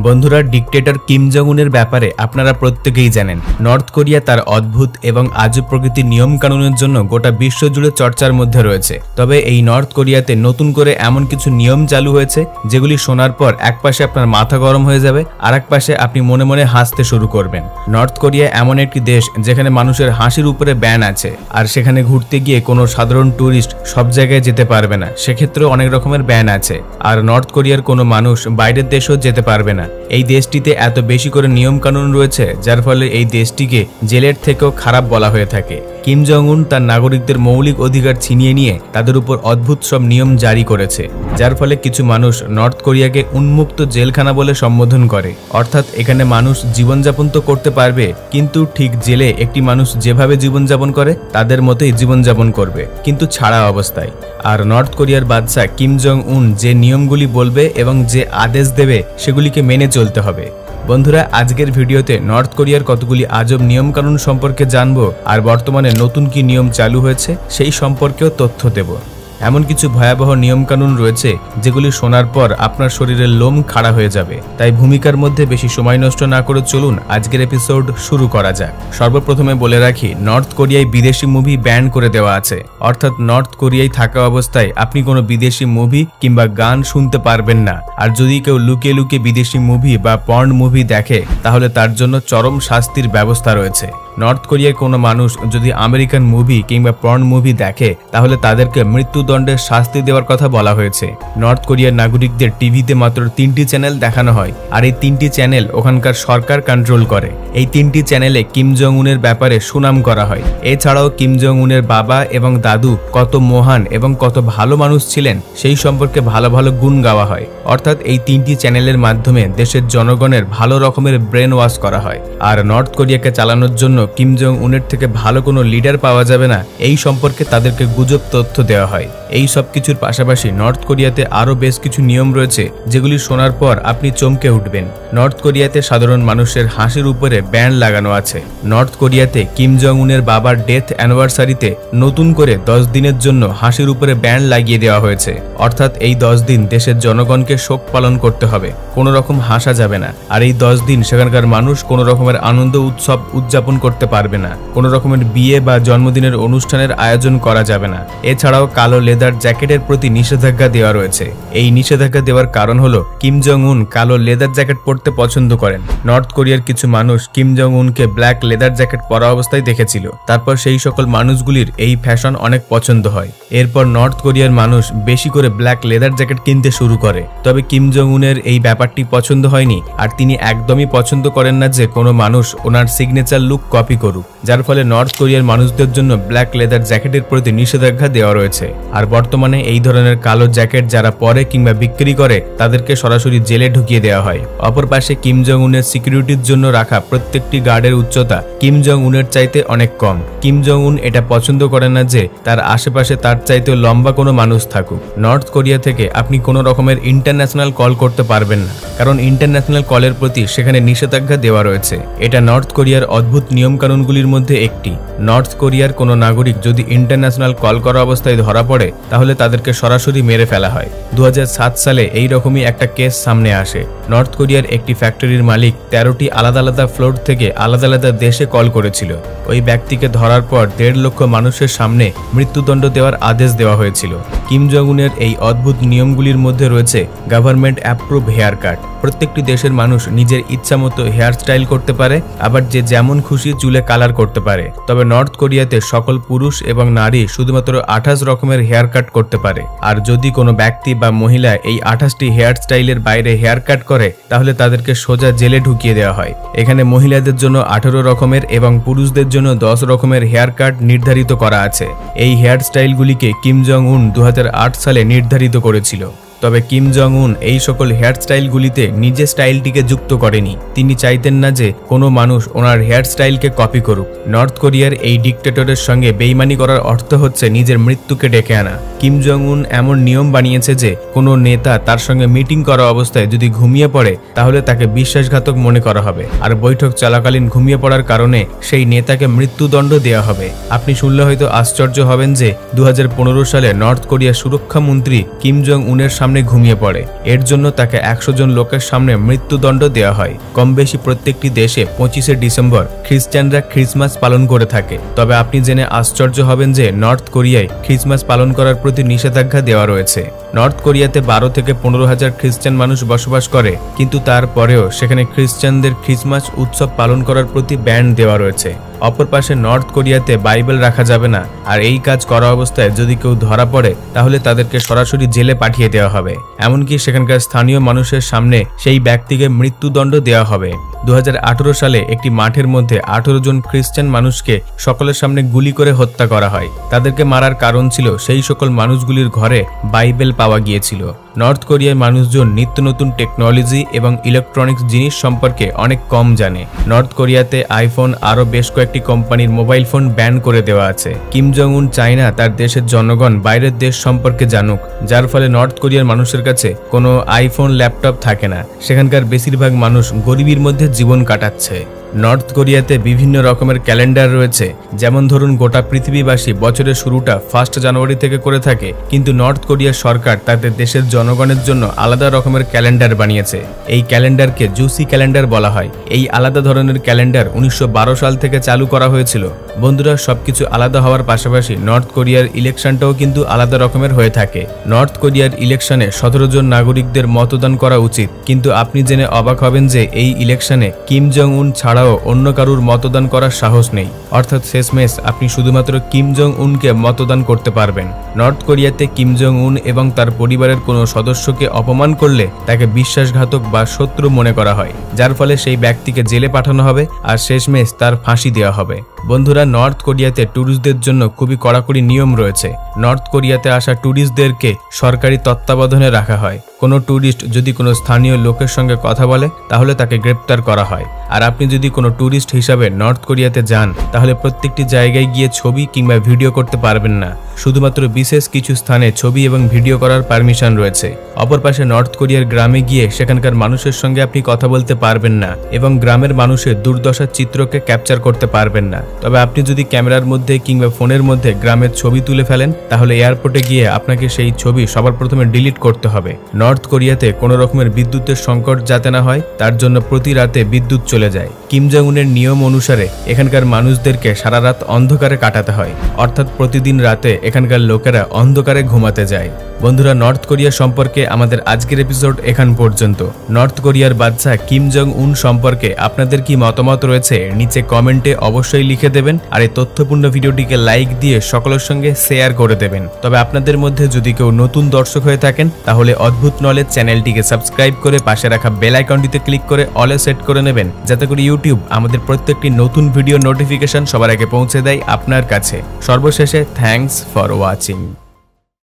বন্ধুরা, dictator Kim Jong উনের ব্যাপারে আপনারা প্রত্যেকেই জানেন। নর্থ কোরিয়া তার অদ্ভুত এবং আজব প্রকৃতির নিয়ম কানুনের জন্য গোটা বিশ্ব জুড়ে চর্চার মধ্যে রয়েছে। তবে এই নর্থ কোরিয়াতে নতুন করে এমন কিছু নিয়ম চালু হয়েছে যেগুলি শোনার পর একপাশে আপনার মাথা গরম হয়ে যাবে, আর এক পাশে আপনি মনে মনে হাসতে শুরু করবেন। নর্থ কোরিয়া এমন একটি দেশ যেখানে মানুষের হাসির উপরে ব্যান আছে, আর সেখানে ঘুরতে গিয়ে কোনো সাধারণ ট্যুরিস্ট সব জায়গায় যেতে পারবে না, সেক্ষেত্রে অনেক রকমের ব্যান আছে। আর নর্থ কোরিয়ার কোনো মানুষ বাইরের দেশেও যেতে পারবে না। এই দেশটিতে এত বেশি করে নিয়ম কানুন রয়েছে যার ফলে এই দেশটিকে জেলের থেকেও খারাপ বলা হয়ে থাকে। কিম জং উন তার নাগরিকদের মৌলিক অধিকার ছিনিয়ে নিয়ে তাদের উপর অদ্ভুত সব নিয়ম জারি করেছে, যার ফলে কিছু মানুষ নর্থ কোরিয়াকে উন্মুক্ত জেলখানা বলে সম্বোধন করে। অর্থাৎ এখানে মানুষ জীবনযাপন তো করতে পারবে, কিন্তু ঠিক জেলে একটি মানুষ যেভাবে জীবনযাপন করে তাদের মতোই জীবনযাপন করবে, কিন্তু ছাড়া অবস্থায়। আর নর্থ কোরিয়ার বাদশা কিম জং উন যে নিয়মগুলি বলবে এবং যে আদেশ দেবে সেগুলিকে মেনে চলতে হবে। বন্ধুরা, আজকের ভিডিওতে নর্থ কোরিয়ার কতগুলি আজব নিয়মকানুন সম্পর্কে জানবো, আর বর্তমানে নতুন কি নিয়ম চালু হয়েছে সেই সম্পর্কেও তথ্য দেব। এমন কিছু ভয়াবহ নিয়মকানুন রয়েছে যেগুলি শোনার পর আপনার শরীরের লোম খাড়া হয়ে যাবে। তাই ভূমিকার মধ্যে বেশি সময় নষ্ট না করে চলুন আজকের এপিসোড শুরু করা যাক। সর্বপ্রথমে বলে রাখি, নর্থ কোরিয়ায় বিদেশি মুভি ব্যান করে দেওয়া আছে। অর্থাৎ নর্থ কোরিয়ায় থাকা অবস্থায় আপনি কোনো বিদেশি মুভি কিংবা গান শুনতে পারবেন না। আর যদি কেউ লুকিয়ে লুকিয়ে বিদেশি মুভি বা পর্ন মুভি দেখে তাহলে তার জন্য চরম শাস্তির ব্যবস্থা রয়েছে। নর্থ কোরিয়ার কোনো মানুষ যদি আমেরিকান মুভি কিংবা পর্ন মুভি দেখে তাহলে তাদেরকে মৃত্যুদণ্ডের শাস্তি দেওয়ার কথা বলা হয়েছে। নর্থ কোরিয়ার নাগরিকদের টিভিতে মাত্র 3টি চ্যানেল দেখানো হয়, আর এই 3টি চ্যানেল ওখানকার সরকার কন্ট্রোল করে। এই 3টি চ্যানেলে কিম জং উনের ব্যাপারে সুনাম করা হয়। এছাড়াও কিম জং উনের বাবা এবং দাদু কত মহান এবং কত ভালো মানুষ ছিলেন সেই সম্পর্কে ভালো ভালো গুণ গাওয়া হয়। অর্থাৎ এই 3টি চ্যানেলের মাধ্যমে দেশের জনগণের ভালো রকমের ব্রেন ওয়াশ করা হয়। আর নর্থ কোরিয়াকে চালানোর জন্য কিম জং উনের থেকে ভালো কোনো লিডার পাওয়া যাবে না এই সম্পর্কে তাদেরকে গুজব তথ্য দেওয়া হয়। এই সব কিছুর পাশাপাশি নর্থ কোরিয়াতে আরো বেশ কিছু নিয়ম রয়েছে যেগুলি শোনার পর আপনি চমকে উঠবেন। নর্থ কোরিয়াতে সাধারণ মানুষের হাসির উপরে ব্যান লাগানো আছে। নর্থ কোরিয়াতে কিম জং উনের বাবার ডেথ অ্যানিভার্সারিতে নতুন করে 10 দিনের জন্য হাসির উপরে ব্যান লাগিয়ে দেওয়া হয়েছে। অর্থাৎ এই 10 দিন দেশের জনগণকে শোক পালন করতে হবে, কোনো রকম হাসা যাবে না। আর এই 10 দিন সেখানকার মানুষ কোনো রকমের আনন্দ উৎসব উদযাপন করতে পারবে না, কোনো রকমের বিয়ে বা জন্মদিনের অনুষ্ঠানের আয়োজন করা যাবে না। এছাড়াও কালো লেদার জ্যাকেটের প্রতি নিষেধাজ্ঞা দেওয়া রয়েছে। এই নিষেধাজ্ঞা দেওয়ার কারণ হলো কিম জং উন কালো লেদার জ্যাকেট পরতে পছন্দ করেন। নর্থ কোরিয়ার কিছু মানুষ কিম জং উনকে ব্ল্যাক লেদার জ্যাকেট পরা অবস্থায় দেখেছিল, তারপর সেই সকল মানুষগুলির এই ফ্যাশন অনেক পছন্দ হয়। এরপর নর্থ কোরিয়ার মানুষ বেশি করে ব্ল্যাক লেদার জ্যাকেট কিনতে শুরু করে। তবে কিম জং উনের এই ব্যাপারটি পছন্দ হয়নি, আর তিনি একদমই পছন্দ করেন না যে কোনো মানুষ ওনার সিগনেচার লুক কপি করুক, যার ফলে নর্থ কোরিয়ার মানুষদের জন্য ব্ল্যাক লেদার জ্যাকেটের প্রতি নিষেধাজ্ঞা দেওয়া রয়েছে। আর বর্তমানে এই ধরনের কালো জ্যাকেট যারা পরে কিংবা বিক্রি করে তাদেরকে সরাসরি জেলে ঢুকিয়ে দেওয়া হয়। অপর পাশে কিম জং উনের সিকিউরিটির জন্য রাখা প্রত্যেকটি গার্ডের উচ্চতা কিম জং উনের চাইতে অনেক কম। কিম জং উন এটা পছন্দ করেন না যে তার আশেপাশে তার চাইতে লম্বা কোনো মানুষ থাকুক। নর্থ কোরিয়া থেকে আপনি কোনো রকমের ইন্টারন্যাশনাল কল করতে পারবেন না, কারণ ইন্টারন্যাশনাল কলের প্রতি সেখানে নিষেধাজ্ঞা দেওয়া রয়েছে। এটা নর্থ কোরিয়ার অদ্ভুত নিয়ম কানুনগুলির মধ্যে একটি। নর্থ কোরিয়ার কোনো নাগরিক যদি ইন্টারন্যাশনাল কল করা অবস্থায় ধরা পড়ে তাহলে তাদেরকে সরাসরি মেরে ফেলা হয়। 2007 সালে এই রকমই একটা কেস সামনে আসে। নর্থ কোরিয়ার একটি ফ্যাক্টরির মালিক 13টি আলাদা আলাদা ফ্লোর থেকে আলাদা আলাদা দেশে কল করেছিল। ওই ব্যক্তিকে ধরার পর 1.5 লক্ষ মানুষের সামনে মৃত্যুদণ্ড দেওয়ার আদেশ দেওয়া হয়েছিল। কিম জং উনের এই অদ্ভুত নিয়মগুলির মধ্যে রয়েছে গভর্নমেন্ট অ্যাপ্রুভ হেয়ার কাট। প্রত্যেকটি দেশের মানুষ নিজের ইচ্ছা মতো হেয়ার স্টাইল করতে পারে, আবার যে যেমন খুশি চুলে কালার করতে পারে। তবে নর্থ কোরিয়াতে সকল পুরুষ এবং নারী শুধুমাত্র 28 রকমের হেয়ার কাট করতে পারে। আর যদি কোনো ব্যক্তি বা মহিলা এই 28টি হেয়ার স্টাইলের বাইরে হেয়ার কাট করে তাহলে তাদেরকে সোজা জেলে ঢুকিয়ে দেওয়া হয়। এখানে মহিলাদের জন্য 18 রকমের এবং পুরুষদের জন্য 10 রকমের হেয়ার কাট নির্ধারিত করা আছে। এই হেয়ার স্টাইলগুলিকে কিম জং উন 2008 সালে নির্ধারিত করেছিল। তবে কিম জং উন এই সকল হেয়ার স্টাইলগুলিতে নিজের স্টাইলটিকে যুক্ত করেনি। তিনি চাইতেন না যে কোনো মানুষ ওনার হেয়ার স্টাইলকে কপি করুক। নর্থ কোরিয়ার এই ডিক্টেটরের সঙ্গে বেইমানি করার অর্থ হচ্ছে নিজের মৃত্যুকে ডেকে আনা। কিম জং উন এমন নিয়ম বানিয়েছে যে কোনো নেতা তার সঙ্গে মিটিং করা অবস্থায় যদি ঘুমিয়ে পড়ে তাহলে তাকে বিশ্বাসঘাতক মনে করা হবে, আর বৈঠক চলাকালীন ঘুমিয়ে পড়ার কারণে সেই নেতাকে মৃত্যুদণ্ড দেওয়া হবে। আপনি শুনলে হয়তো আশ্চর্য হবেন যে 2015 সালে নর্থ কোরিয়ার সুরক্ষা মন্ত্রী কিম জং উনের সামনে সামনে ঘুমিয়ে পড়ে। এর জন্য তাকে 100 জন লোকের সামনে মৃত্যুদণ্ড দেওয়া হয়। কম বেশি প্রত্যেকটি দেশে 25শে ডিসেম্বর খ্রিস্টানরা ক্রিসমাস পালন করে থাকে। তবে আপনি জেনে আশ্চর্য হবেন যে নর্থ কোরিয়ায় ক্রিসমাস পালন করার প্রতি নিষেধাজ্ঞা দেওয়া রয়েছে। নর্থ কোরিয়াতে 12 থেকে 15,000 খ্রিস্টান মানুষ বসবাস করে, কিন্তু তারপরেও সেখানে খ্রিস্টানদের ক্রিসমাস উৎসব পালন করার প্রতি ব্যান দেওয়া রয়েছে। অপর পাশে নর্থ কোরিয়াতে বাইবেল রাখা যাবে না, আর এই কাজ করা অবস্থায় যদি কেউ ধরা পড়ে তাহলে তাদেরকে সরাসরি জেলে পাঠিয়ে দেওয়া হবে। এমনকি সেখানকার স্থানীয় মানুষের সামনে সেই ব্যক্তিকে মৃত্যুদণ্ড দেওয়া হবে। 2018 সালে একটি মাঠের মধ্যে 18 জন খ্রিস্টান মানুষকে সকলের সামনে গুলি করে হত্যা করা হয়। তাদেরকে মারার কারণ ছিল সেই সকল মানুষগুলির ঘরে বাইবেল পাওয়া গিয়েছিল। নর্থ কোরিয়ার মানুষজন নিত্য নতুন টেকনোলজি এবং ইলেকট্রনিক্স জিনিস সম্পর্কে অনেক কম জানে। নর্থ কোরিয়াতে আইফোন আরও বেশ কয়েকটি কোম্পানির মোবাইল ফোন ব্যান করে দেওয়া আছে। কিম জং উন চায় না তার দেশের জনগণ বাইরের দেশ সম্পর্কে জানুক, যার ফলে নর্থ কোরিয়ার মানুষের কাছে কোনো আইফোন ল্যাপটপ থাকে না। সেখানকার বেশিরভাগ মানুষ গরিবের মধ্যে জীবন কাটাচ্ছে। নর্থ কোরিয়াতে বিভিন্ন রকমের ক্যালেন্ডার রয়েছে, যেমন ধরুন গোটা পৃথিবীবাসী বছরের শুরুটা 1 জানুয়ারি থেকে করে থাকে, কিন্তু নর্থ কোরিয়ার সরকার তাদের দেশের জনগণের জন্য আলাদা রকমের ক্যালেন্ডার বানিয়েছে। এই ক্যালেন্ডারকে জুসি ক্যালেন্ডার বলা হয়। এই আলাদা ধরনের ক্যালেন্ডার 1912 সাল থেকে চালু করা হয়েছিল। বন্ধুরা, সবকিছু আলাদা হওয়ার পাশাপাশি নর্থ কোরিয়ার ইলেকশনটাও কিন্তু আলাদা রকমের হয়ে থাকে। নর্থ কোরিয়ার ইলেকশনে 17 জন নাগরিকদের মতদান করা উচিত, কিন্তু আপনি জেনে অবাক হবেন যে এই ইলেকশনে কিম জং উন ছাড়াও অন্য কারুর মতদান করার সাহস নেই। অর্থাৎ শেষমেশ আপনি শুধুমাত্র কিম জং উনকে মতদান করতে পারবেন। নর্থ কোরিয়াতে কিম জং উন এবং তার পরিবারের কোনো সদস্যকে অপমান করলে তাকে বিশ্বাসঘাতক বা শত্রু মনে করা হয়, যার ফলে সেই ব্যক্তিকে জেলে পাঠানো হবে আর শেষমেশ তার ফাঁসি দেওয়া হবে। বন্ধুরা, নর্থ কোরিয়াতে ট্যুরিস্টদের জন্য খুবই কড়াকড়ি নিয়ম রয়েছে। নর্থ কোরিয়াতে আসা ট্যুরিস্টদেরকে সরকারি তত্ত্বাবধানে রাখা হয়। কোনো ট্যুরিস্ট যদি কোনো স্থানীয় লোকের সঙ্গে কথা বলে তাহলে তাকে গ্রেপ্তার করা হয়। আর আপনি যদি কোনো ট্যুরিস্ট হিসাবে নর্থ কোরিয়াতে যান তাহলে প্রত্যেকটি জায়গায় গিয়ে ছবি কিংবা ভিডিও করতে পারবেন না। শুধুমাত্র বিশেষ কিছু স্থানে ছবি এবং ভিডিও করার পারমিশন রয়েছে। অপর পাশে নর্থ কোরিয়ার গ্রামে গিয়ে সেখানকার মানুষের সঙ্গে আপনি কথা বলতে পারবেন না এবং গ্রামের মানুষের দুর্দশার চিত্রকে ক্যাপচার করতে পারবেন না। তবে আপনি যদি ক্যামেরার মধ্যে কিংবা ফোনের মধ্যে গ্রামের ছবি তুলে ফেলেন তাহলে এয়ারপোর্টে গিয়ে আপনাকে সেই ছবি সবার প্রথমে ডিলিট করতে হবে। নর্থ কোরিয়াতে কোনো রকমের বিদ্যুতের সংকট যাতে না হয় তার জন্য প্রতি রাতে বিদ্যুৎ চলে যায়। কিম জং উনের নিয়ম অনুসারে এখানকার মানুষদেরকে সারা রাত অন্ধকারে কাটাতে হয়, অর্থাৎ প্রতিদিন রাতে এখানকার লোকেরা অন্ধকারে ঘুমাতে যায়। বন্ধুরা, নর্থ কোরিয়া সম্পর্কে আমাদের আজকের এপিসোড এখান পর্যন্ত। নর্থ কোরিয়ার বাদশা কিম জং উন সম্পর্কে আপনাদের কি মতামত রয়েছে নিচে কমেন্টে অবশ্যই লিখে দেবেন, আর এই তথ্যপূর্ণ ভিডিওটিকে লাইক দিয়ে সকলের সঙ্গে শেয়ার করে দেবেন। তবে আপনাদের মধ্যে যদি কেউ নতুন দর্শক হয়ে থাকেন তাহলে অদ্ভুত নলেজ চ্যানেলটিকে সাবস্ক্রাইব করে পাশে রাখা বেল আইকনটিতে ক্লিক করে অলে সেট করে নেবেন, যাতে করে ইউটিউব আমাদের প্রত্যেকটি নতুন ভিডিও নোটিফিকেশন সবার আগে পৌঁছে দেয় আপনার কাছে। সর্বশেষে থ্যাঙ্কস ফর ওয়াচিং।